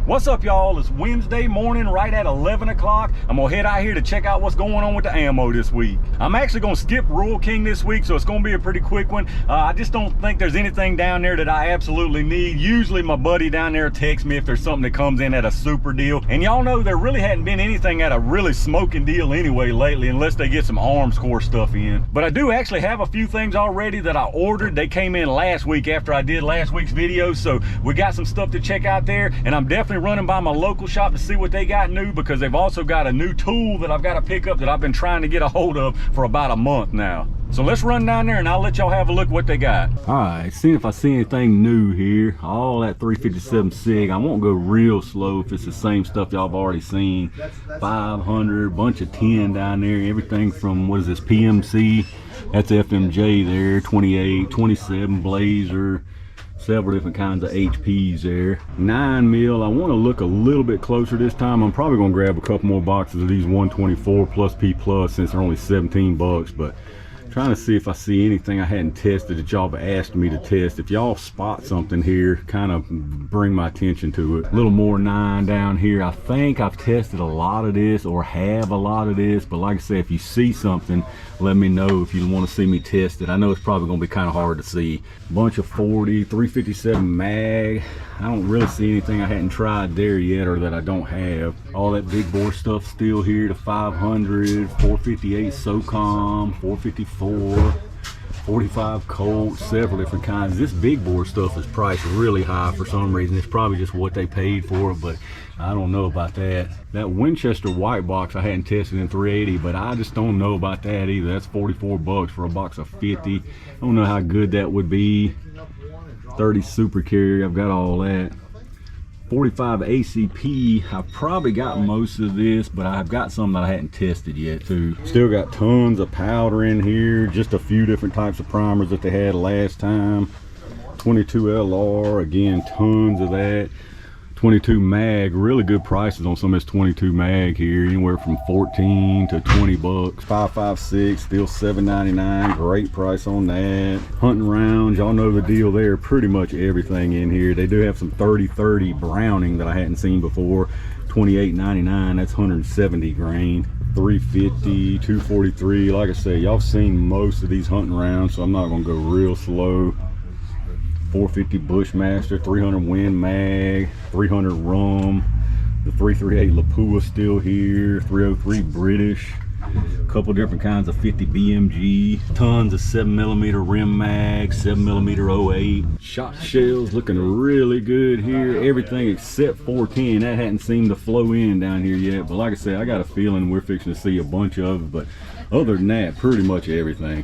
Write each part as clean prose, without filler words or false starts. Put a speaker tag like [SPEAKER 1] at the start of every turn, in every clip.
[SPEAKER 1] What's up, y'all? It's Wednesday morning right at 11 o'clock. I'm gonna head out here to check out what's going on with the ammo this week. I'm actually gonna skip Rural King this week, so it's gonna be a pretty quick one. I just don't think there's anything down there that I absolutely need. Usually my buddy down there texts me if there's something that comes in at a super deal. And y'all know there really hadn't been anything at a really smoking deal anyway lately, unless they get some Arms Corps stuff in. But I do actually have a few things already that I ordered. They came in last week after I did last week's video, so we got some stuff to check out there. And I'm definitely running by my local shop to see what they got new, because they've also got a new tool that I've got to pick up that I've been trying to get a hold of for about a month now. So let's run down there and I'll let y'all have a look what they got. All right, see if I see anything new here. All that 357 SIG. I won't go real slow if it's the same stuff y'all have already seen. 500, bunch of 10 down there. Everything from, what is this, PMC? That's FMJ there, 28, 27 Blazer. Several different kinds of HPs there. 9mm. I want to look a little bit closer this time. I'm probably going to grab a couple more boxes of these 124 plus P plus since they're only 17 bucks, but trying to see if I see anything I hadn't tested that y'all have asked me to test. If y'all spot something here, kind of bring my attention to it. A little more 9 down here. I think I've tested a lot of this or have a lot of this, but like I said, if you see something, let me know if you want to see me test it. I know it's probably going to be kind of hard to see. Bunch of 40, 357 mag. I don't really see anything I hadn't tried there yet or that I don't have. All that big bore stuff still here. The 500, 458 SOCOM, 454, 45 Colt, several different kinds. This big bore stuff is priced really high for some reason. It's probably just what they paid for it, but I don't know about that. That Winchester white box I hadn't tested in 380, but I just don't know about that either. That's 44 bucks for a box of 50. I don't know how good that would be. 30 super carry, I've got all that. 45 ACP, I've probably got most of this, but I've got some that I hadn't tested yet too. Still got tons of powder in here, just a few different types of primers that they had last time. 22 LR, again, tons of that. 22 mag, really good prices on some of this 22 mag here, anywhere from 14 to 20 bucks. 5.56, still $7.99, great price on that. Hunting rounds, y'all know the deal there, pretty much everything in here. They do have some 30-30 Browning that I hadn't seen before, $28.99, that's 170 grain. 350, 243, like I say, y'all seen most of these hunting rounds, so I'm not gonna go real slow. 450 Bushmaster, 300 Win Mag, 300 Rum, the 338 Lapua still here, 303 British, a couple different kinds of 50 BMG, tons of 7mm Rim Mag, 7mm 08. Shot shells looking really good here. Everything except 410, that hadn't seemed to flow in down here yet, but like I said, I got a feeling we're fixing to see a bunch of it, but other than that, pretty much everything.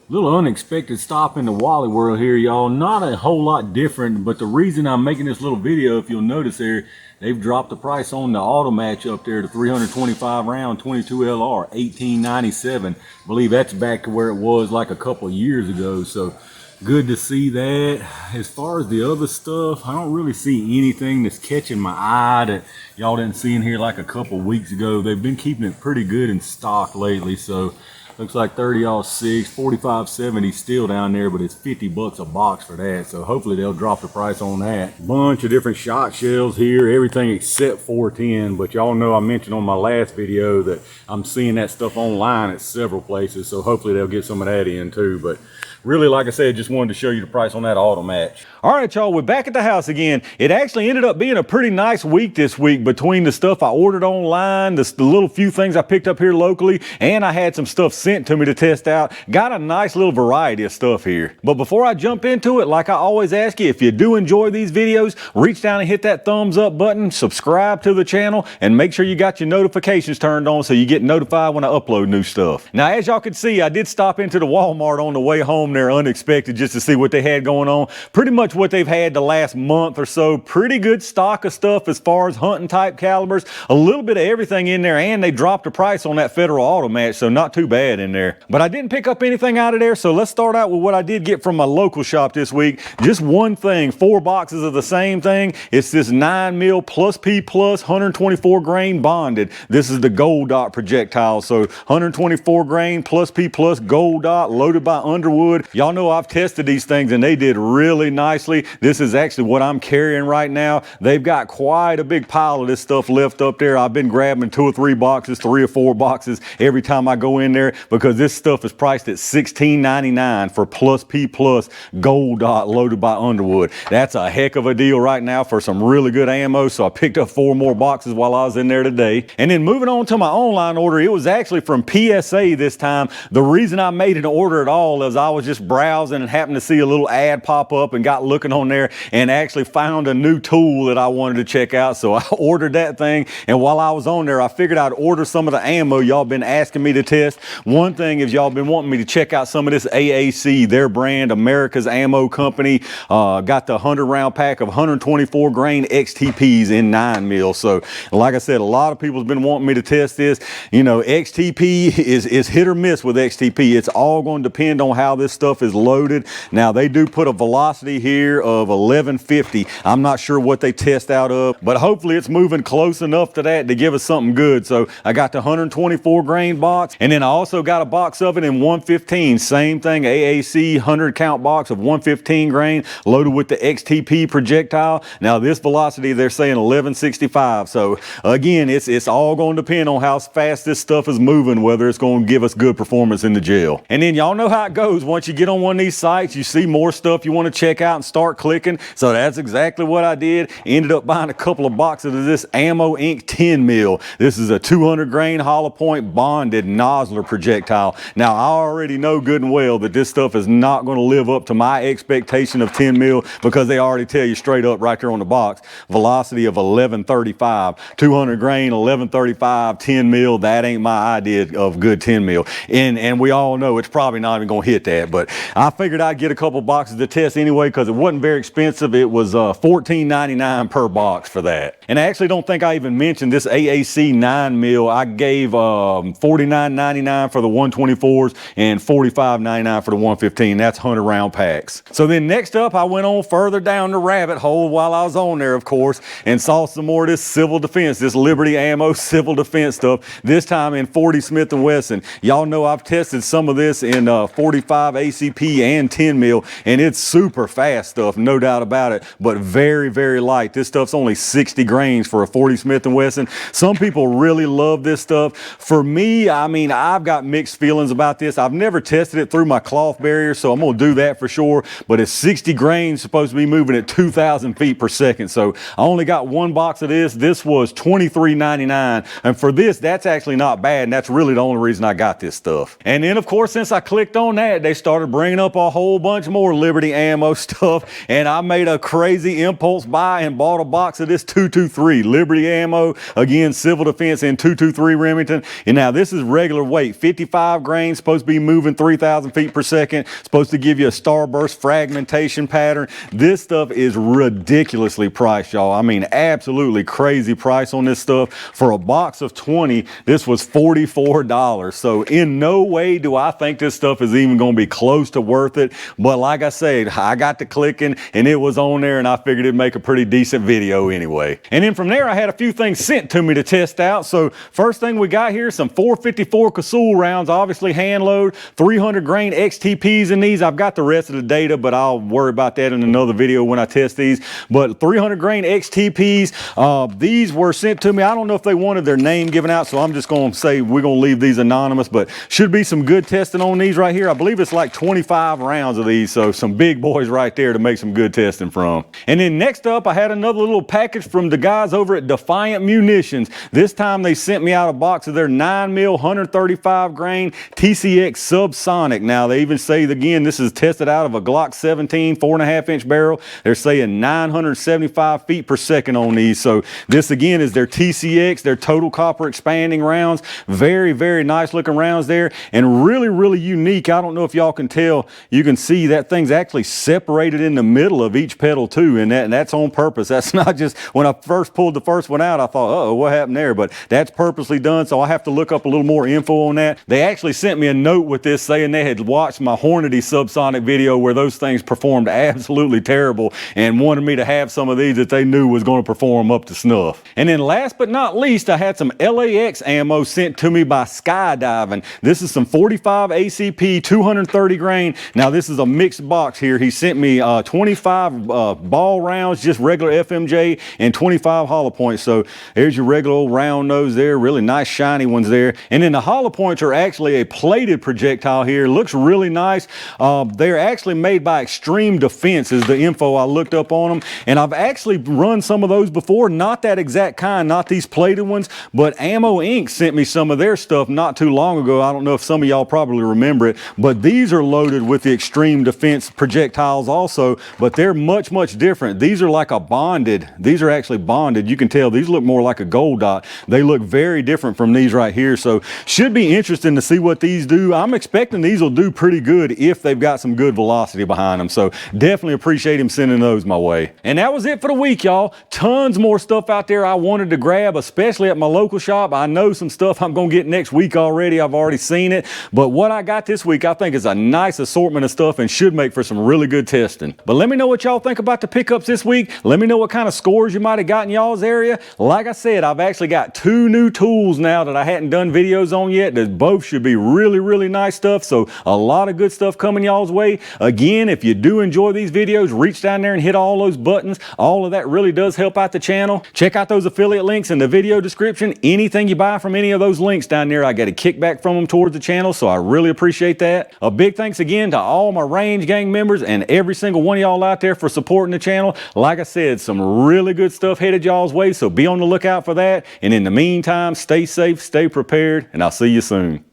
[SPEAKER 1] Little unexpected stop in the Wally World here, y'all. Not a whole lot different, but the reason I'm making this little video, if you'll notice there, they've dropped the price on the auto match up there to 325 round 22 LR, $18.97. I believe that's back to where it was like a couple of years ago, so good to see that. As far as the other stuff, I don't really see anything that's catching my eye that y'all didn't see in here like a couple of weeks ago. They've been keeping it pretty good in stock lately, so looks like 30-06, 4570 still down there, but it's 50 bucks a box for that. So hopefully they'll drop the price on that. Bunch of different shot shells here, everything except 410. But y'all know I mentioned on my last video that I'm seeing that stuff online at several places. So hopefully they'll get some of that in too. But really, like I said, just wanted to show you the price on that auto match. All right, y'all, we're back at the house again. It actually ended up being a pretty nice week this week between the stuff I ordered online, the little few things I picked up here locally, and I had some stuff sent to me to test out. Got a nice little variety of stuff here. But before I jump into it, like I always ask you, if you do enjoy these videos, reach down and hit that thumbs up button, subscribe to the channel, and make sure you got your notifications turned on so you get notified when I upload new stuff. Now, as y'all can see, I did stop into the Walmart on the way home there unexpected just to see what they had going on. Pretty much what they've had the last month or so. Pretty good stock of stuff as far as hunting type calibers. A little bit of everything in there, and they dropped the price on that Federal Auto Match, so not too bad in there. But I didn't pick up anything out of there, so let's start out with what I did get from my local shop this week. Just one thing, 4 boxes of the same thing. It's this 9mm plus P plus 124 grain bonded. This is the gold dot projectile, so 124 grain plus P plus gold dot loaded by Underwood. Underwood. Y'all know I've tested these things and they did really nicely. This is actually what I'm carrying right now. They've got quite a big pile of this stuff left up there. I've been grabbing 2 or 3 boxes, 3 or 4 boxes every time I go in there, because this stuff is priced at $16.99 for Plus P Plus gold dot loaded by Underwood. That's a heck of a deal right now for some really good ammo. So I picked up 4 more boxes while I was in there today. And then moving on to my online order, it was actually from PSA this time. The reason I made an order at all is I was just browsing and happened to see a little ad pop up and got looking on there and actually found a new tool that I wanted to check out. So I ordered that thing, and while I was on there, I figured I'd order some of the ammo y'all been asking me to test. One thing is y'all been wanting me to check out some of this AAC, their brand, America's Ammo Company. Got the 100 round pack of 124 grain XTPs in 9mm. So like I said, a lot of people's been wanting me to test this. You know, XTP is hit or miss with XTP. It's all going to depend on how this stuff is loaded. Now they do put a velocity here of 1150. I'm not sure what they test out of, but hopefully it's moving close enough to that to give us something good. So I got the 124 grain box, and then I also got a box of it in 115. Same thing, AAC 100 count box of 115 grain loaded with the XTP projectile. Now this velocity, they're saying 1165. So again, it's all going to depend on how fast this stuff is moving, whether it's going to give us good performance in the gel. And then y'all know how it goes. Once you get on one of these sites, you see more stuff you want to check out and start clicking. So that's exactly what I did. Ended up buying a couple of boxes of this Ammo Inc 10mm. This is a 200 grain hollow point bonded nozzler projectile. Now I already know good and well that this stuff is not going to live up to my expectation of 10mm, because they already tell you straight up right there on the box, velocity of 1135. 200 grain, 1135, 10mm. That ain't my idea of good 10mm. And we all know it's probably not even going to hit that, but I figured I'd get a couple boxes to test anyway, because it wasn't very expensive. It was $14.99 per box for that. And I actually don't think I even mentioned this AAC 9mm. I gave $49.99 for the 124s and $45.99 for the 115. That's 100 round packs. So then next up, I went on further down the rabbit hole while I was on there, of course, and saw some more of this civil defense, this Liberty Ammo civil defense stuff, this time in 40 Smith & Wesson. Y'all know I've tested some of this in 45 ACP and 10mm, and it's super fast stuff, no doubt about it, but very, very light. This stuff's only 60 grains for a 40 Smith & Wesson. Some people really love this stuff. For me, I mean, I've got mixed feelings about this. I've never tested it through my cloth barrier, so I'm gonna do that for sure, but it's 60 grains, supposed to be moving at 2,000 feet per second. So I only got one box of this. This was $23.99, and for this, that's actually not bad, and that's really the only reason I got this stuff. And then of course, since I clicked on that, they started bringing up a whole bunch more Liberty Ammo stuff, and I made a crazy impulse buy and bought a box of this 223 Liberty Ammo, again civil defense in 223 Remington. And now this is regular weight, 55 grains, supposed to be moving 3,000 feet per second, supposed to give you a starburst fragmentation pattern. This stuff is ridiculously priced, y'all. I mean, absolutely crazy price on this stuff. For a box of 20, this was $44. So in no way do I think this stuff is even going to be close to worth it. But like I said, I got to clicking and it was on there, and I figured it'd make a pretty decent video anyway. And then from there, I had a few things sent to me to test out. So first thing we got here, some 454 Casull rounds, obviously hand load, 300 grain XTPs in these. I've got the rest of the data, but I'll worry about that in another video when I test these. But 300 grain XTPs, these were sent to me. I don't know if they wanted their name given out, so I'm just going to say we're going to leave these anonymous, but should be some good testing on these right here. I believe it's like 25 rounds of these, so some big boys right there to make some good testing from. And then next up, I had another little package from the guys over at Defiant Munitions. This time they sent me out a box of their 9mm 135 grain TCX Subsonic. Now they even say, again, this is tested out of a Glock 17 4.5-inch barrel. They're saying 975 feet per second on these. So this again is their TCX, their total copper expanding rounds. Very, very nice looking rounds there, and really, really unique. I don't know if y'all can tell. You can see that thing's actually separated in the middle of each pedal too, and that's on purpose. That's not just, when I first pulled the first one out, I thought, uh-oh, what happened there? But that's purposely done, so I have to look up a little more info on that. They actually sent me a note with this saying they had watched my Hornady subsonic video where those things performed absolutely terrible, and wanted me to have some of these that they knew was going to perform up to snuff. And then last but not least, I had some LAX ammo sent to me by Skydiving. This is some 45 ACP 230 30 grain. Now this is a mixed box here. He sent me 25 ball rounds, just regular FMJ, and 25 hollow points. So there's your regular old round nose there, really nice shiny ones there. And then the hollow points are actually a plated projectile here. Looks really nice. They're actually made by Extreme Defense is the info I looked up on them. And I've actually run some of those before, not that exact kind, not these plated ones, but Ammo Inc. sent me some of their stuff not too long ago. I don't know if some of y'all probably remember it, but these are loaded with the Extreme Defense projectiles also, but they're much, much different. These are like a bonded, these are actually bonded. You can tell these look more like a gold dot. They look very different from these right here. So should be interesting to see what these do. I'm expecting these will do pretty good if they've got some good velocity behind them. So definitely appreciate him sending those my way. And that was it for the week, y'all. Tons more stuff out there I wanted to grab, especially at my local shop. I know some stuff I'm gonna get next week already. I've already seen it, but what I got this week I think is a nice assortment of stuff and should make for some really good testing. But let me know what y'all think about the pickups this week. Let me know what kind of scores you might have got in y'all's area. Like I said, I've actually got 2 new tools now that I hadn't done videos on yet. That both should be really, really nice stuff. So a lot of good stuff coming y'all's way. Again, if you do enjoy these videos, reach down there and hit all those buttons. All of that really does help out the channel. Check out those affiliate links in the video description. Anything you buy from any of those links down there, I get a kickback from them towards the channel, so I really appreciate that. A big thanks again to all my Range Gang members and every single one of y'all out there for supporting the channel. Like I said, some really good stuff headed y'all's way, so be on the lookout for that. And in the meantime, stay safe, stay prepared, and I'll see you soon.